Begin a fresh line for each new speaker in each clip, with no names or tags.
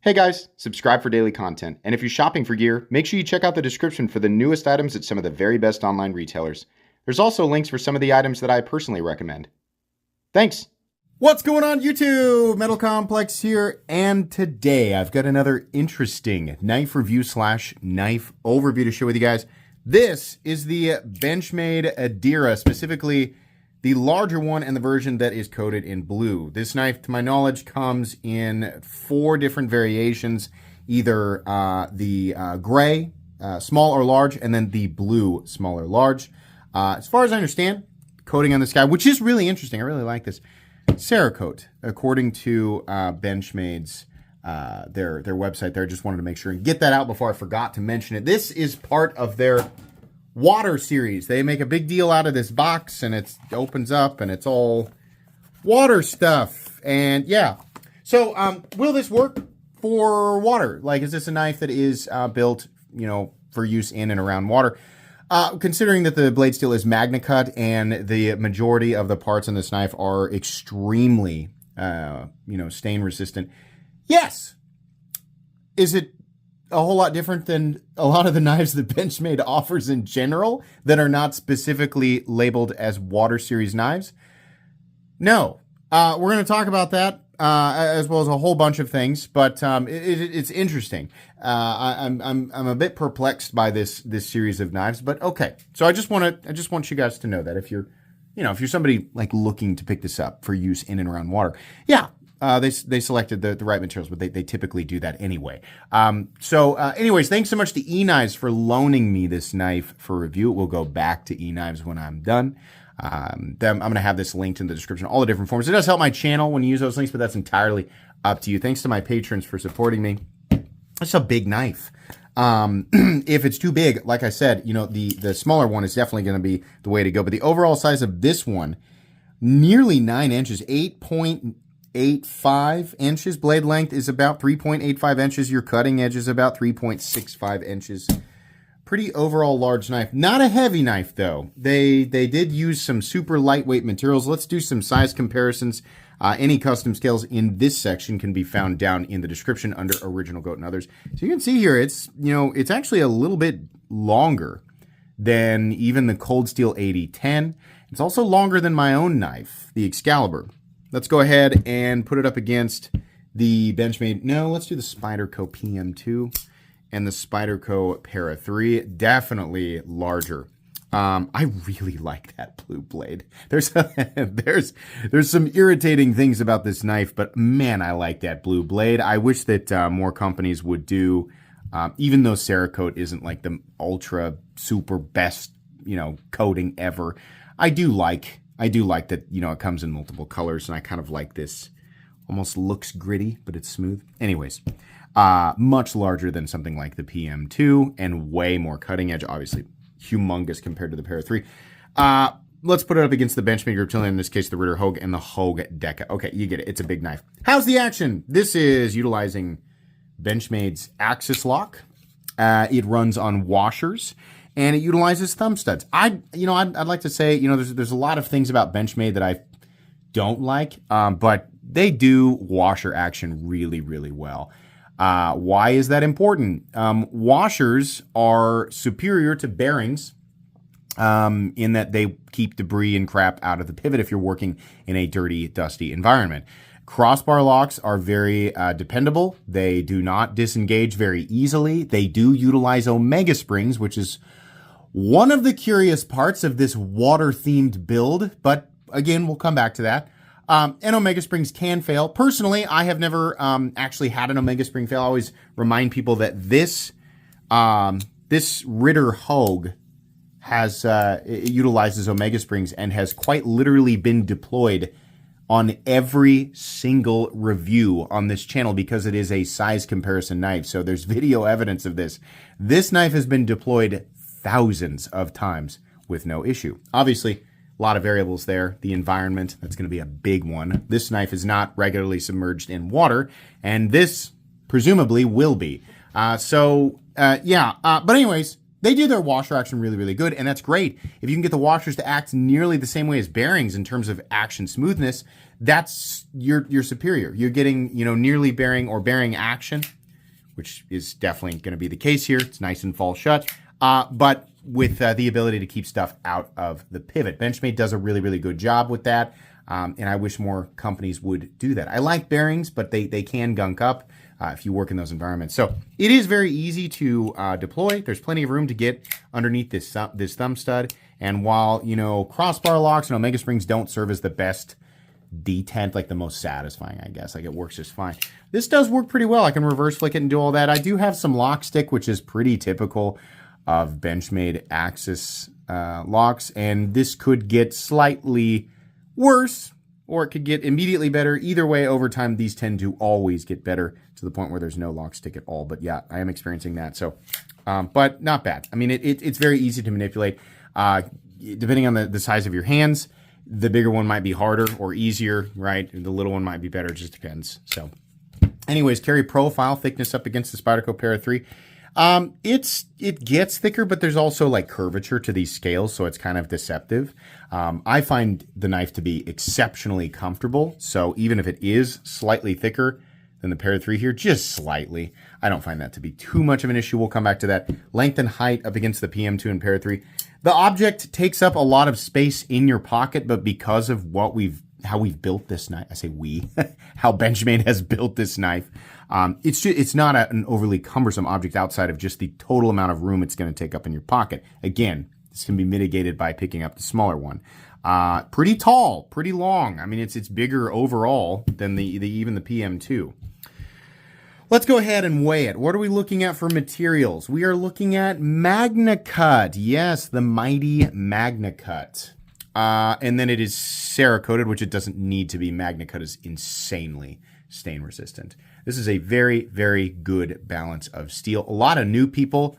Hey guys, subscribe for daily content, and if you're shopping for gear, make sure you check out the description for the newest items at some of the very best online retailers. There's also links for some of the items that I personally recommend. Thanks!
What's going on YouTube? Metal Complex here, and today I've got another interesting knife review / knife overview to share with you guys. This is the Benchmade Adira, specifically the larger one and the version that is coated in blue. This knife, to my knowledge, comes in 4 different variations, either the gray, small or large, and then the blue, small or large. As far as I understand, coating on this guy, which is really interesting, I really like this, Cerakote, according to Benchmade's their website there. Just wanted to make sure and get that out before I forgot to mention it. This is part of their water series. They make a big deal out of this box, and it opens up and it's all water stuff. And yeah, so will this work for water? Like, is this a knife that is built, for use in and around water? Considering that the blade steel is Magna Cut and the majority of the parts on this knife are extremely, stain resistant. Yes. Is it a whole lot different than a lot of the knives that Benchmade offers in general that are not specifically labeled as water series knives? No. We're going to talk about that as well as a whole bunch of things, but it's interesting. I'm a bit perplexed by this series of knives, but okay. So I just want you guys to know that if you're somebody like looking to pick this up for use in and around water, yeah. They selected the right materials, but they typically do that anyway. Anyways, thanks so much to eKnives for loaning me this knife for review. It will go back to eKnives when I'm done. I'm going to have this linked in the description, all the different forms. It does help my channel when you use those links, but that's entirely up to you. Thanks to my patrons for supporting me. It's a big knife. If it's too big, like I said, the smaller one is definitely going to be the way to go. But the overall size of this one, nearly 9 inches, 8.85 inches. Blade length is about 3.85 inches. Your cutting edge is about 3.65 inches. Pretty overall large knife. Not a heavy knife, though. They did use some super lightweight materials. Let's do some size comparisons. Any custom scales in this section can be found down in the description under Original Goat and others. So you can see here, it's actually a little bit longer than even the Cold Steel 8010. It's also longer than my own knife, the Excalibur. Let's go ahead and put it up against the Benchmade. No, let's do the Spyderco PM2 and the Spyderco Para 3. Definitely larger. I really like that blue blade. There's some irritating things about this knife, but man, I like that blue blade. I wish that more companies would do, even though Cerakote isn't like the ultra super best, coating ever. I do like that, it comes in multiple colors, and I kind of like this. Almost looks gritty, but it's smooth. Anyways, much larger than something like the PM2 and way more cutting edge, obviously humongous compared to the Para 3. Let's put it up against the Benchmade Reptilian, in this case the Ritter Hogue and the Hogue Deca. Okay, you get it. It's a big knife. How's the action? This is utilizing Benchmade's Axis Lock. It runs on washers, and it utilizes thumb studs. I'd like to say, there's a lot of things about Benchmade that I don't like, but they do washer action really, really well. Why is that important? Washers are superior to bearings in that they keep debris and crap out of the pivot if you're working in a dirty, dusty environment. Crossbar locks are very dependable. They do not disengage very easily. They do utilize omega springs, which is one of the curious parts of this water-themed build, but again, we'll come back to that. And omega springs can fail. Personally, I have never actually had an omega spring fail. I always remind people that this Ritter Hogue has it utilizes omega springs and has quite literally been deployed on every single review on this channel because it is a size comparison knife. So there's video evidence of this. This knife has been deployed thousands of times with no issue. Obviously, a lot of variables there. The environment, that's going to be a big one. This knife is not regularly submerged in water, and this presumably will be. But anyways, they do their washer action really, really good, and that's great. If you can get the washers to act nearly the same way as bearings in terms of action smoothness, that's your superior. You're getting, nearly bearing or bearing action, which is definitely going to be the case here. It's nice and fall shut, but with the ability to keep stuff out of the pivot. Benchmade does a really, really good job with that, and I wish more companies would do that. I like bearings, but they can gunk up if you work in those environments. So it is very easy to deploy. There's plenty of room to get underneath this thumb stud, and while, crossbar locks and Omega springs don't serve as the best detent, like the most satisfying, I guess. Like, it works just fine. This does work pretty well. I can reverse flick it and do all that. I do have some lock stick, which is pretty typical of Benchmade axis locks, and this could get slightly worse, or it could get immediately better. Either way, over time, these tend to always get better to the point where there's no lock stick at all. But yeah, I am experiencing that. So, but not bad. I mean, it's very easy to manipulate. Depending on the size of your hands, the bigger one might be harder or easier, right? The little one might be better. It just depends. So anyways, carry profile thickness up against the Spyderco Para 3. It gets thicker, but there's also like curvature to these scales, so it's kind of deceptive. I find the knife to be exceptionally comfortable. So even if it is slightly thicker than the Para 3 here, just slightly, I don't find that to be too much of an issue. We'll come back to that. Length and height up against the PM2 and Para 3. The object takes up a lot of space in your pocket, but because of how we've built this knife, I say we, how Benchmade has built this knife, it's not an overly cumbersome object outside of just the total amount of room it's going to take up in your pocket. Again, this can be mitigated by picking up the smaller one. Pretty tall, pretty long. I mean, it's bigger overall than even the PM2. Let's go ahead and weigh it. What are we looking at for materials? We are looking at MagnaCut. Yes, the mighty MagnaCut. And then it is Cerakoted, which it doesn't need to be. MagnaCut is insanely stain resistant. This is a very, very good balance of steel. A lot of new people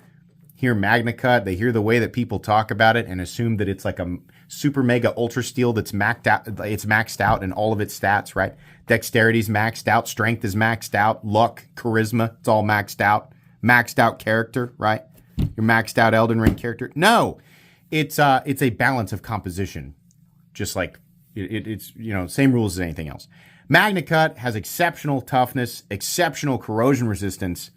hear MagnaCut, they hear the way that people talk about it and assume that it's like a super mega ultra steel that's maxed out. It's maxed out in all of its stats, right? Dexterity's maxed out, strength is maxed out, luck, charisma, it's all maxed out character, right? Your maxed out Elden Ring character. No, it's a balance of composition, just like it's same rules as anything else. MagnaCut has exceptional toughness, exceptional corrosion resistance,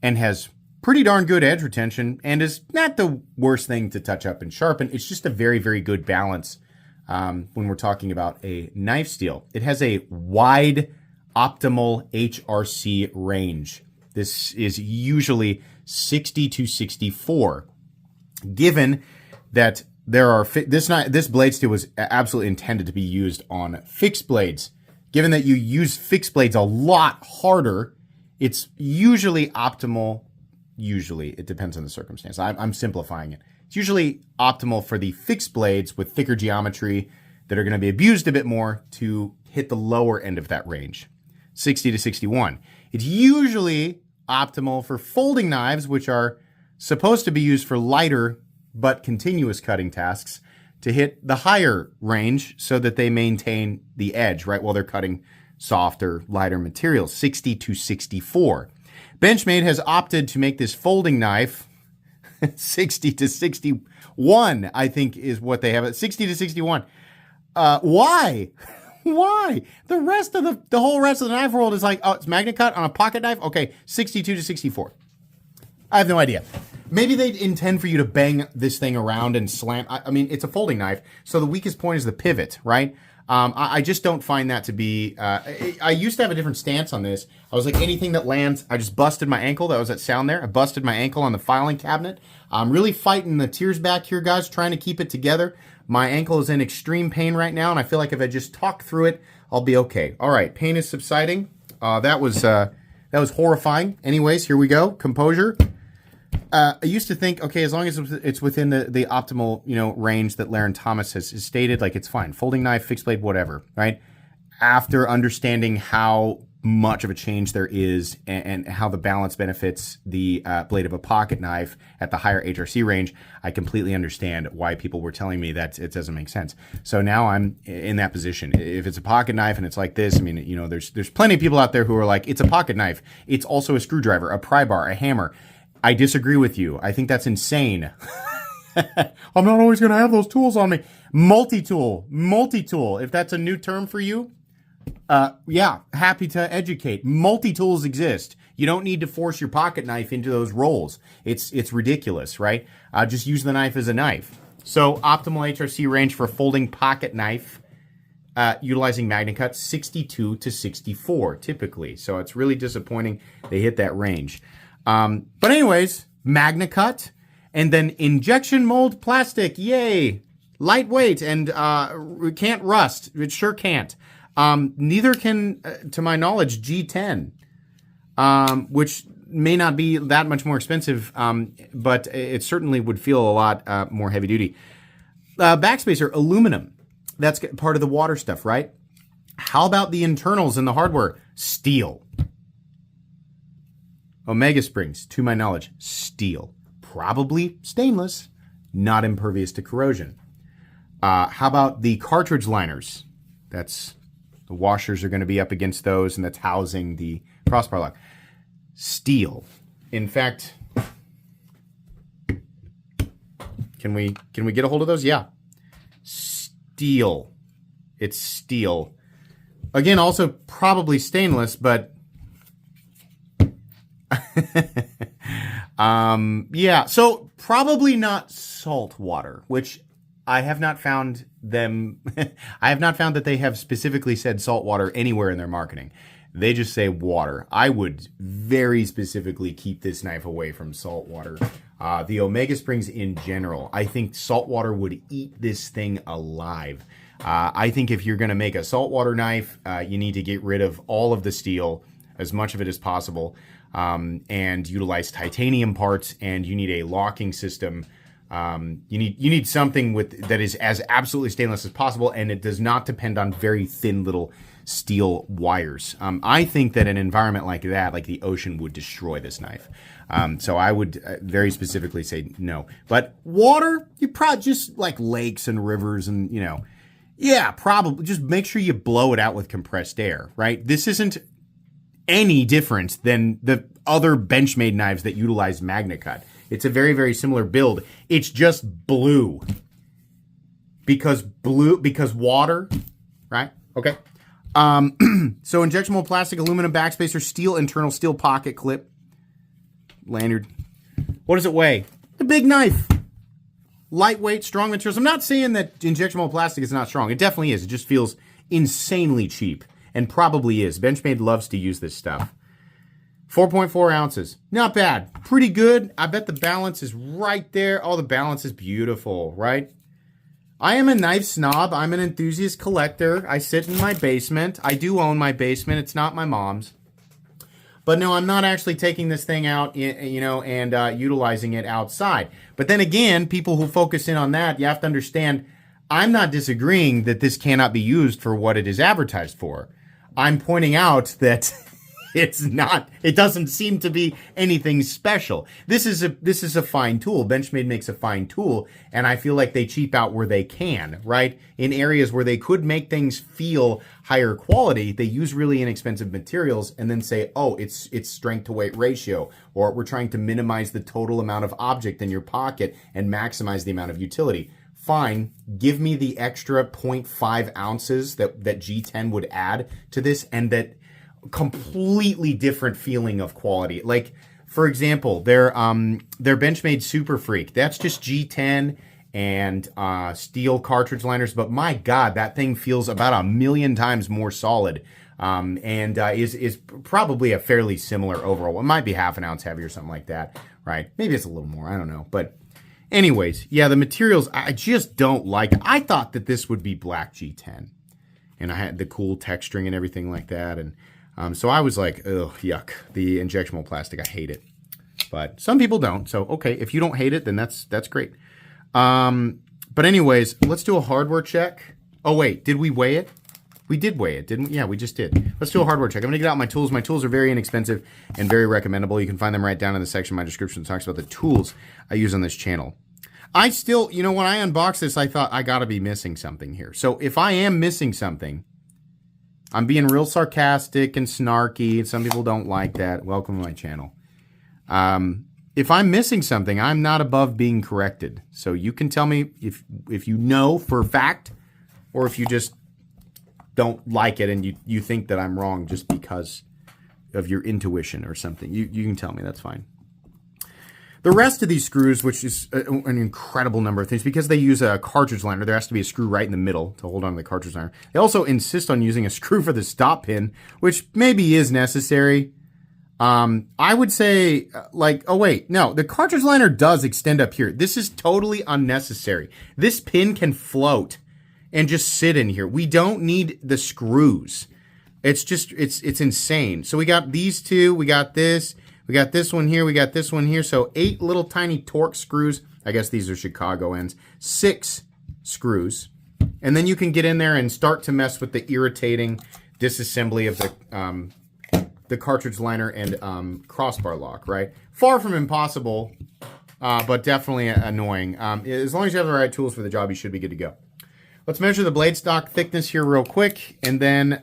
and has pretty darn good edge retention, and is not the worst thing to touch up and sharpen. It's just a very, very good balance when we're talking about a knife steel. It has a wide optimal HRC range. This is usually 60 to 64. Given that there are this blade steel was absolutely intended to be used on fixed blades. Given that you use fixed blades a lot harder, it's usually optimal. Usually, it depends on the circumstance. I'm simplifying it. It's usually optimal for the fixed blades with thicker geometry that are going to be abused a bit more to hit the lower end of that range, 60 to 61. It's usually optimal for folding knives, which are supposed to be used for lighter but continuous cutting tasks, to hit the higher range so that they maintain the edge, right, while they're cutting softer, lighter materials, 60 to 64. Benchmade has opted to make this folding knife 60 to 61, I think is what they have it, 60 to 61. Why? Why? The rest of the whole rest of the knife world is like, oh, it's MagnaCut on a pocket knife? Okay, 62 to 64. I have no idea. Maybe they intend for you to bang this thing around and slam. I mean, it's a folding knife, so the weakest point is the pivot, right? I just don't find that to be... I used to have a different stance on this. I was like, anything that lands, I just busted my ankle. That was that sound there. I busted my ankle on the filing cabinet. I'm really fighting the tears back here, guys, trying to keep it together. My ankle is in extreme pain right now, and I feel like if I just talk through it, I'll be okay. All right, pain is subsiding. That was horrifying. Anyways, here we go. Composure. I used to think, okay, as long as it's within the optimal, range that Laren Thomas has stated, like it's fine. Folding knife, fixed blade, whatever, right? After understanding how much of a change there is and how the balance benefits the blade of a pocket knife at the higher HRC range, I completely understand why people were telling me that it doesn't make sense. So now I'm in that position. If it's a pocket knife and it's like this, I mean, there's plenty of people out there who are like, it's a pocket knife. It's also a screwdriver, a pry bar, a hammer. I disagree with you. I think that's insane. I'm not always going to have those tools on me. Multi-tool. If that's a new term for you, Yeah, happy to educate. Multi-tools exist. You don't need to force your pocket knife into those rolls. It's ridiculous, right? Just use the knife as a knife. So optimal HRC range for folding pocket knife utilizing MagnaCut, 62 to 64 typically. So it's really disappointing they hit that range. But anyways, MagnaCut and then injection mold plastic. Yay! Lightweight and can't rust. It sure can't. Neither can, to my knowledge, G10, which may not be that much more expensive, but it certainly would feel a lot more heavy duty. Backspacer, aluminum. That's part of the water stuff, right? How about the internals and the hardware? Steel. Omega springs, to my knowledge, steel. Probably stainless, not impervious to corrosion. How about the cartridge liners? The washers are going to be up against those, and that's housing the crossbar lock. Steel. In fact, can we get a hold of those? Yeah. Steel. It's steel. Again, also probably stainless, but yeah. So probably not salt water, which I have not found them. I have not found that they have specifically said salt water anywhere in their marketing. They just say water. I would very specifically keep this knife away from salt water. The Omega Springs in general, I think salt water would eat this thing alive. I think if you're going to make a saltwater knife, you need to get rid of all of the steel, as much of it as possible, and utilize titanium parts, and you need a locking system. You need something that is as absolutely stainless as possible, and it does not depend on very thin little steel wires. I think that an environment like that, like the ocean, would destroy this knife. So I would very specifically say no. But water, you probably just like lakes and rivers and, yeah, probably just make sure you blow it out with compressed air, right? This isn't any different than the other Benchmade knives that utilize MagnaCut. It's a very, very similar build. It's just blue. Because water, right? Okay. So injectable plastic, aluminum backspacer, steel internal, steel pocket clip, lanyard. What does it weigh? A big knife. Lightweight, strong materials. I'm not saying that injectable plastic is not strong. It definitely is. It just feels insanely cheap, and probably is. Benchmade loves to use this stuff. 4.4 ounces. Not bad. Pretty good. I bet the balance is right there. Oh, the balance is beautiful, right? I am a knife snob. I'm an enthusiast collector. I sit in my basement. I do own my basement. It's not my mom's. But no, I'm not actually taking this thing out, and utilizing it outside. But then again, people who focus in on that, you have to understand, I'm not disagreeing that this cannot be used for what it is advertised for. I'm pointing out that it doesn't seem to be anything special. This is a fine tool. Benchmade makes a fine tool, and I feel like they cheap out where they can, right? In areas where they could make things feel higher quality, they use really inexpensive materials and then say, oh, it's strength to weight ratio, or we're trying to minimize the total amount of object in your pocket and maximize the amount of utility. Fine, give me the extra 0.5 ounces that G10 would add to this, and that completely different feeling of quality. Like, for example, their Benchmade Super Freak, that's just G10 and steel cartridge liners, but my God, that thing feels about 1,000,000 times more solid, and is probably a fairly similar overall. It might be half an ounce heavier or something like that, right? Maybe it's a little more, I don't know. But anyways, yeah, the materials I just don't like. I thought that this would be black G10, and I had the cool texturing and everything like that, and so I was like, ugh, yuck, the injectable plastic, I hate it. But some people don't, so okay, if you don't hate it, then that's great. But anyways, let's do a hardware check. Oh wait, did we weigh it? We did weigh it, didn't we? Yeah, we just did. Let's do a hardware check. I'm gonna get out my tools. My tools are very inexpensive and very recommendable. You can find them right down in the section of my description that talks about the tools I use on this channel. I still, when I unboxed this, I thought I gotta be missing something here. So if I am missing something, I'm being real sarcastic and snarky. Some people don't like that. Welcome to my channel. If I'm missing something, I'm not above being corrected. So you can tell me if you know for a fact, or if you just don't like it and you think that I'm wrong just because of your intuition or something, you can tell me. That's fine. The rest of these screws, which is an incredible number of things, because they use a cartridge liner, there has to be a screw right in the middle to hold on to the cartridge liner. They also insist on using a screw for the stop pin, which maybe is necessary. I would say, the cartridge liner does extend up here. This is totally unnecessary. This pin can float and just sit in here. We don't need the screws. It's just, it's insane. So we got these two, we got this one here, we got this one here. So 8 little tiny Torx screws. I guess these are Chicago ends. 6 screws. And then you can get in there and start to mess with the irritating disassembly of the cartridge liner and crossbar lock, right? Far from impossible, but definitely annoying. As long as you have the right tools for the job, you should be good to go. Let's measure the blade stock thickness here real quick, and then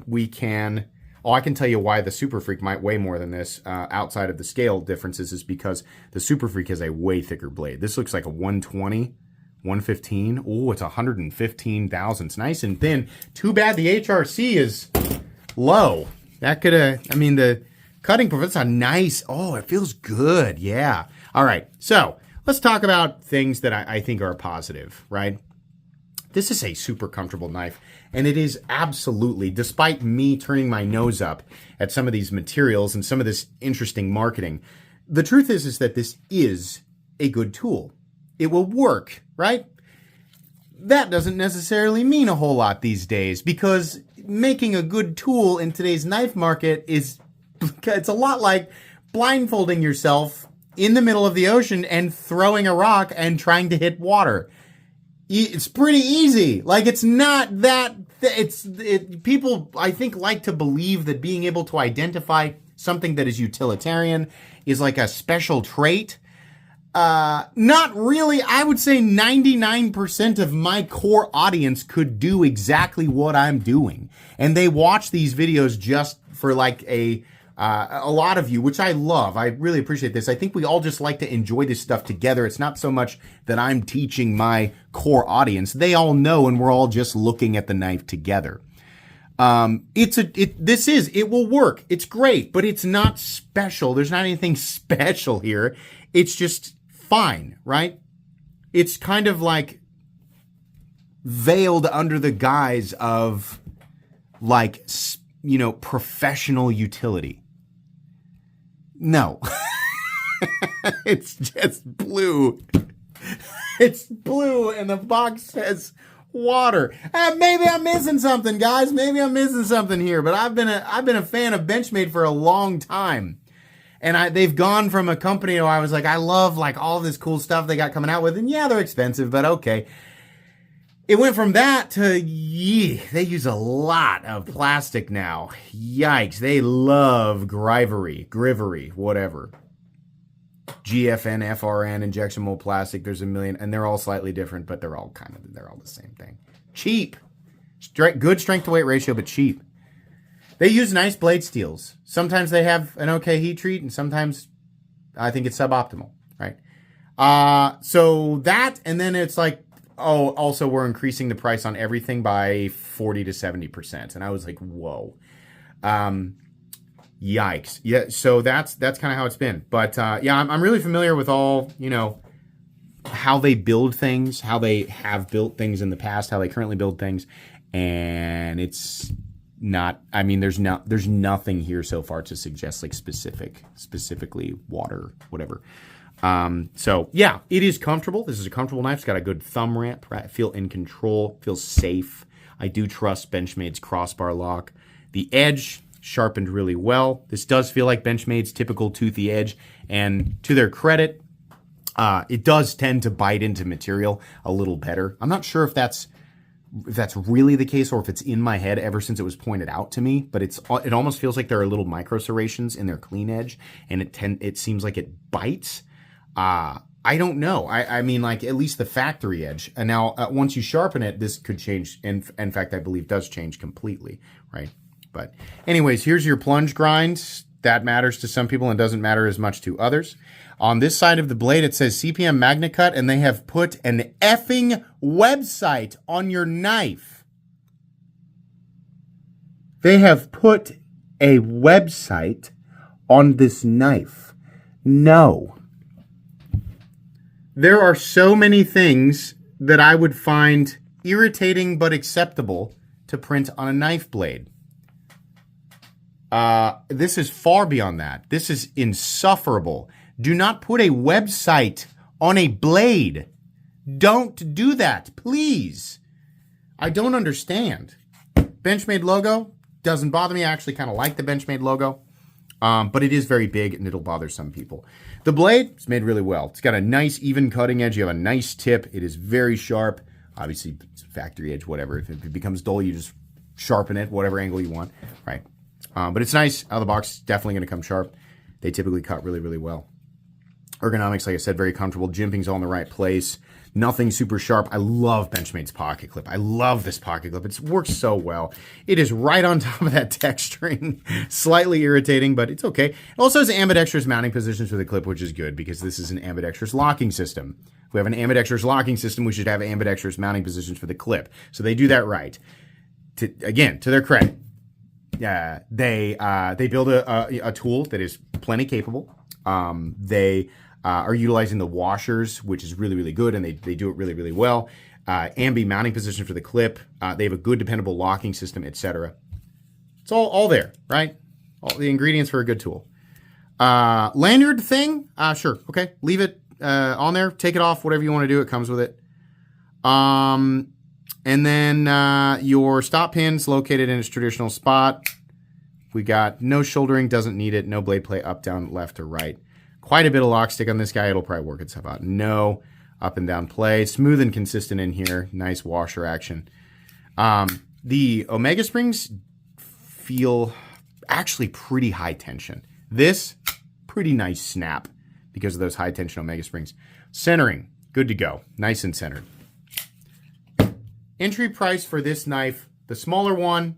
we can... I can tell you why the Super Freak might weigh more than this outside of the scale differences is because the Super Freak has a way thicker blade. This looks like a 120, 115. Oh, it's 115 thousandths. Nice and thin. Too bad the HRC is low. That could have, the cutting performance, a nice, it feels good. Yeah. All right. So let's talk about things that I think are positive, right? This is a super comfortable knife, and it is absolutely, despite me turning my nose up at some of these materials and some of this interesting marketing, the truth is that this is a good tool. It will work, right? That doesn't necessarily mean a whole lot these days, because making a good tool in today's knife market it's a lot like blindfolding yourself in the middle of the ocean and throwing a rock and trying to hit water. It's pretty easy. Like, it's not that... People, I think, like to believe that being able to identify something that is utilitarian is like a special trait. Not really. I would say 99% of my core audience could do exactly what I'm doing. And they watch these videos just for like a lot of you, which I love. I really appreciate this. I think we all just like to enjoy this stuff together. It's not so much that I'm teaching my core audience. They all know, and we're all just looking at the knife together. It will work. It's great, but it's not special. There's not anything special here. It's just fine, right? It's kind of like veiled under the guise of like, professional utility. No. It's just blue. It's blue and the box says water. Maybe I'm missing something, guys. Maybe I'm missing something here, but I've been a fan of Benchmade for a long time. And they've gone from a company where I was like, I love like all this cool stuff they got coming out with, and yeah, they're expensive, but okay. It went from that to, they use a lot of plastic now. Yikes. They love grivery, whatever. GFN, FRN, injection mold plastic. There's a million, and they're all slightly different, but they're all the same thing. Cheap. Good strength to weight ratio, but cheap. They use nice blade steels. Sometimes they have an okay heat treat, and sometimes I think it's suboptimal, right? So that, and then it's like, also we're increasing the price on everything by 40 to 70%. And I was like, whoa. Yikes. Yeah, so that's kind of how it's been. But I'm really familiar with all, how they build things, how they have built things in the past, how they currently build things. And it's not, there's nothing here so far to suggest like specifically water, whatever. So yeah, it is comfortable. This is a comfortable knife. It's got a good thumb ramp. Right? I feel in control, feel safe. I do trust Benchmade's crossbar lock. The edge sharpened really well. This does feel like Benchmade's typical toothy edge, and to their credit, it does tend to bite into material a little better. I'm not sure if that's really the case or if it's in my head ever since it was pointed out to me, but it almost feels like there are little micro serrations in their clean edge, and it seems like it bites. I don't know. I mean, like, at least the factory edge. And now, once you sharpen it, this could change. In fact, I believe does change completely, right? But anyways, here's your plunge grind. That matters to some people and doesn't matter as much to others. On this side of the blade, it says CPM MagnaCut, and they have put an effing website on your knife. They have put a website on this knife. No. There are so many things that I would find irritating but acceptable to print on a knife blade. This is far beyond that. This is insufferable. Do not put a website on a blade. Don't do that, please. I don't understand. Benchmade logo doesn't bother me. I actually kind of like the Benchmade logo, but it is very big and it'll bother some people. The blade is made really well. It's got a nice even cutting edge. You have a nice tip. It is very sharp. Obviously, it's factory edge, whatever. If it becomes dull, you just sharpen it, whatever angle you want, right? But it's nice. Out of the box, definitely going to come sharp. They typically cut really, really well. Ergonomics, like I said, very comfortable. Jimping's all in the right place. Nothing super sharp. I love Benchmade's pocket clip. I love this pocket clip. It works so well. It is right on top of that texturing. Slightly irritating, but it's okay. It also has ambidextrous mounting positions for the clip, which is good because this is an ambidextrous locking system. If we have an ambidextrous locking system, we should have ambidextrous mounting positions for the clip. So they do that right. Again, to their credit, they build a tool that is plenty capable. They are utilizing the washers, which is really, really good, and they do it really, really well. Ambi mounting position for the clip. They have a good, dependable locking system, etc. It's all there, right? All the ingredients for a good tool. Lanyard thing, sure, okay. Leave it on there. Take it off, whatever you want to do. It comes with it. And then your stop pin's located in its traditional spot. We got no shouldering, doesn't need it. No blade play up, down, left, or right. Quite a bit of lock stick on this guy. It'll probably work itself out. No up and down play. Smooth and consistent in here. Nice washer action. The Omega springs feel actually pretty high tension. This, pretty nice snap because of those high tension Omega springs. Centering, good to go. Nice and centered. Entry price for this knife, the smaller one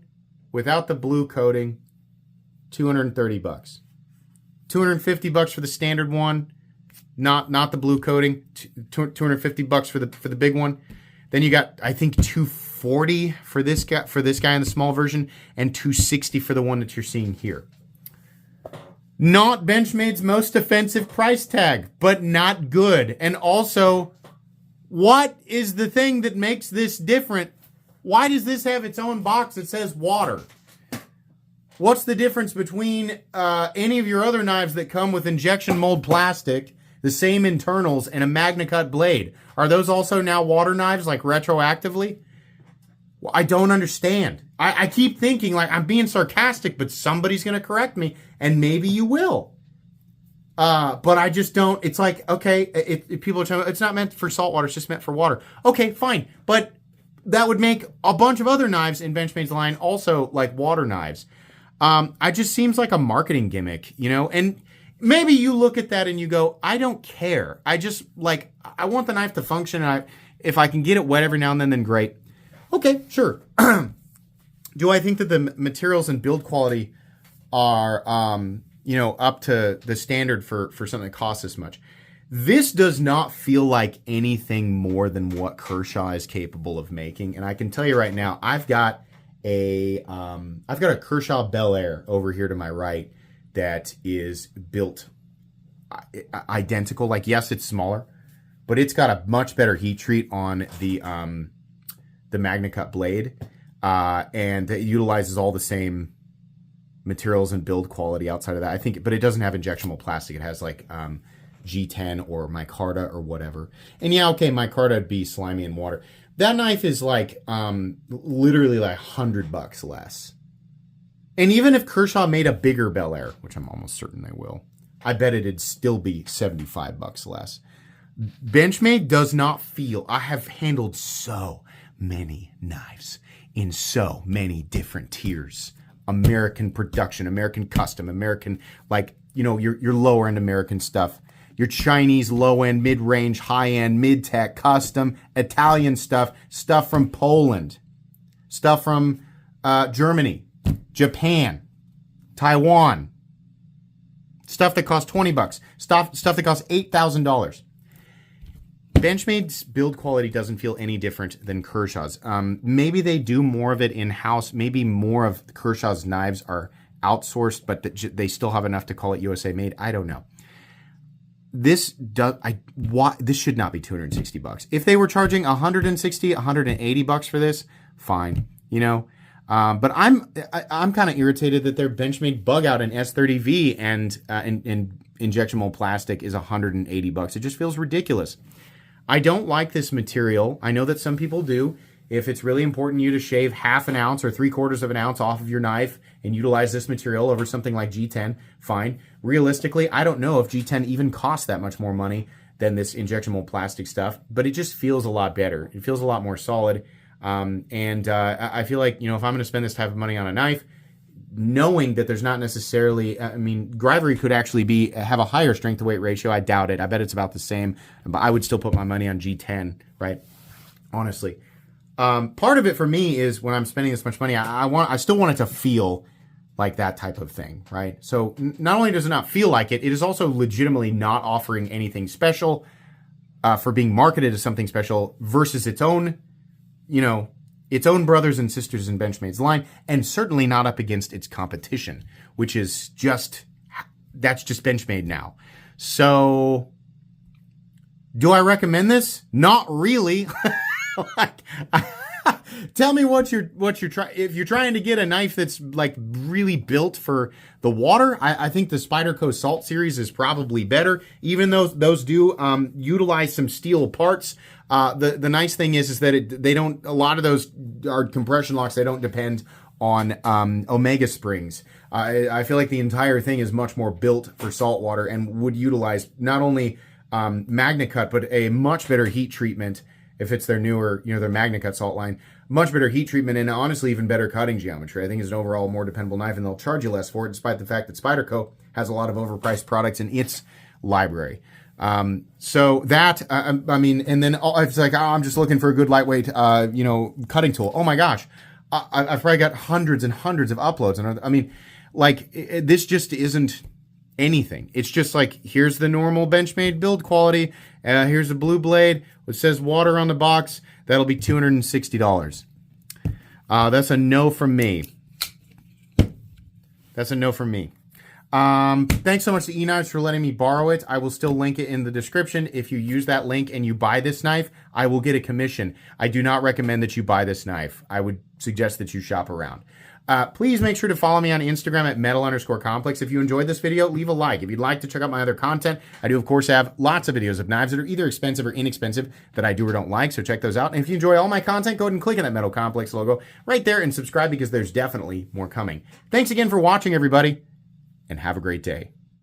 without the blue coating, $230. $250 for the standard one, not the blue coating. $250 for the big one. Then you got, I think, $240 for this guy in the small version, and $260 for the one that you're seeing here. Not Benchmade's most offensive price tag, but not good. And also, what is the thing that makes this different? Why does this have its own box that says water? What's the difference between any of your other knives that come with injection mold plastic, the same internals, and a MagnaCut blade? Are those also now water knives, like retroactively? Well, I don't understand. I keep thinking like I'm being sarcastic, but somebody's going to correct me, and maybe you will. But I just don't. It's like, okay, if people are telling me it's not meant for salt water, it's just meant for water. Okay, fine. But that would make a bunch of other knives in Benchmade's line also like water knives. It just seems like a marketing gimmick, you know, and maybe you look at that and you go, I don't care. I just like, I want the knife to function. And if I can get it wet every now and then great. Okay, sure. Do I think that the materials and build quality are, up to the standard for something that costs this much? This does not feel like anything more than what Kershaw is capable of making. And I can tell you right now, I've got a Kershaw Bel Air over here to my right that is built identical. Like, yes, it's smaller, but it's got a much better heat treat on the MagnaCut blade, and it utilizes all the same materials and build quality outside of that. I think, but it doesn't have injectable plastic. It has like G10 or micarta or whatever. And yeah, okay, micarta would be slimy in water. That knife is like literally like $100 less. And even if Kershaw made a bigger Bel Air, which I'm almost certain they will, I bet it'd still be $75 less. Benchmade does not feel. I have handled so many knives in so many different tiers. American production, American custom, American, like, you know, your lower end American stuff. Your Chinese low-end, mid-range, high-end, mid-tech, custom, Italian stuff from Poland, stuff from Germany, Japan, Taiwan, stuff that costs $20, stuff that costs $8,000. Benchmade's build quality doesn't feel any different than Kershaw's. Maybe they do more of it in-house. Maybe more of Kershaw's knives are outsourced, but they still have enough to call it USA made. I don't know. This should not be $260. If they were charging $160, $180 for this, fine, you know. But I'm kind of irritated that their Benchmade bug out in S30V and injection mold plastic is $180. It just feels ridiculous. I don't like this material. I know that some people do. If it's really important to you to shave half an ounce or 3/4 of an ounce off of your knife and utilize this material over something like G10, fine. Realistically, I don't know if G10 even costs that much more money than this injection mold plastic stuff, but it just feels a lot better. It feels a lot more solid. I feel like, you know, if I'm going to spend this type of money on a knife, knowing that there's not necessarily, I mean, Grivory could actually have a higher strength to weight ratio. I doubt it. I bet it's about the same, but I would still put my money on G10, right? Honestly. Part of it for me is when I'm spending this much money, I still want it to feel like that type of thing, right? So not only does it not feel like it, it is also legitimately not offering anything special for being marketed as something special versus its own, you know, its own brothers and sisters in Benchmade's line, and certainly not up against its competition, which is that's just Benchmade now. So do I recommend this? Not really. Like, tell me what you're trying. If you're trying to get a knife that's like really built for the water, I think the Spyderco Salt series is probably better. Even though those do utilize some steel parts, the nice thing is that they don't. A lot of those are compression locks. They don't depend on Omega springs. I feel like the entire thing is much more built for salt water and would utilize not only MagnaCut but a much better heat treatment. If it's their newer, you know, their MagnaCut salt line, much better heat treatment and honestly even better cutting geometry. I think it's an overall more dependable knife, and they'll charge you less for it, despite the fact that Spyderco has a lot of overpriced products in its library. So that, I mean, and then it's like, I'm just looking for a good lightweight, you know, cutting tool. Oh my gosh, I've probably got hundreds and hundreds of uploads, and I mean, like this just isn't anything. It's just like, here's the normal Benchmade build quality. Here's a blue blade. It says water on the box. That'll be $260. That's a no from me. That's a no from me. Thanks so much to eKnives for letting me borrow it. I will still link it in the description. If you use that link and you buy this knife, I will get a commission. I do not recommend that you buy this knife. I would suggest that you shop around. Please make sure to follow me on Instagram at metal_complex. If you enjoyed this video, leave a like. If you'd like to check out my other content, I do, of course, have lots of videos of knives that are either expensive or inexpensive that I do or don't like, so check those out. And if you enjoy all my content, go ahead and click on that Metal Complex logo right there and subscribe because there's definitely more coming. Thanks again for watching, everybody, and have a great day.